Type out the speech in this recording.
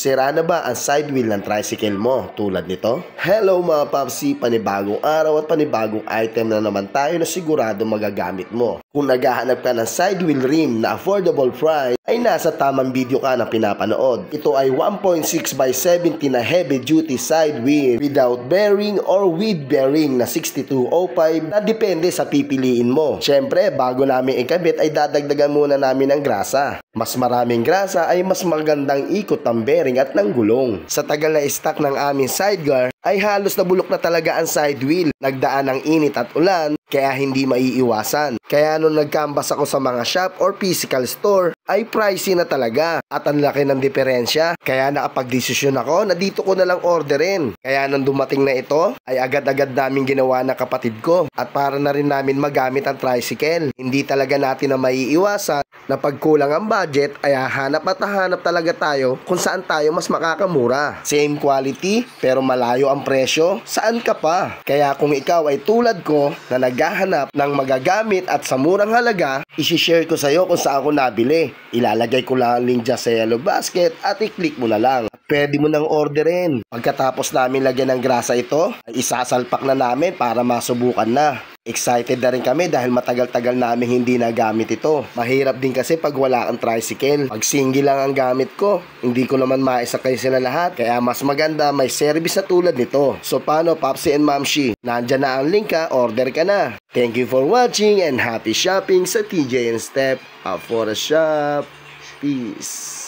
Sira na ba ang side wheel ng tricycle mo tulad nito? Hello mga papsi, panibagong araw at panibagong item na naman tayo na sigurado magagamit mo. Kung naghahanap ka ng side wheel rim na affordable price, ay nasa tamang video ka na pinapanood. Ito ay 1.6x70 na heavy duty side wheel without bearing or with bearing na 6205 na depende sa pipiliin mo. Syempre, bago namin ikabit ay dadagdagan muna namin ng grasa. Mas maraming grasa ay mas magandang ikot ng bearing at ng gulong. Sa tagal na stock ng aming sidecar ay halos nabulok na talaga ang side wheel. Nagdaan ng init at ulan kaya hindi maiiwasan. Kaya nung nagkambas ako sa mga shop or physical store ay pricey na talaga at ang laki ng diferensya. Kaya nakapag-desisyon ako na dito ko na lang orderin. Kaya nung dumating na ito ay agad-agad namin ginawa ng kapatid ko at para na rin namin magamit ang tricycle. Hindi talaga natin na maiiwasan na pagkulang ang budget ay hahanap at hahanap talaga tayo kung saan tayo mas makakamura. Same quality pero malayo ang presyo, saan ka pa? Kaya kung ikaw ay tulad ko na naghahanap ng magagamit at sa murang halaga, isi-share ko sa iyo kung saan ako nabili. Ilalagay ko lang ang link dyan sa yellow basket at i-click mo na lang. Pwede mo nang orderin. Pagkatapos namin lagyan ng grasa ito, ay isasalpak na namin para masubukan na. Excited na rin kami dahil matagal-tagal namin hindi nagamit ito. Mahirap din kasi pag wala kang tricycle. Pag single lang ang gamit ko, hindi ko naman maisakay sila lahat. Kaya mas maganda may service na tulad nito. So paano Popsi and Mamshi? Nandyan na ang link ha, order ka na. Thank you for watching and happy shopping sa TJ and Step. Up for a shop. Peace.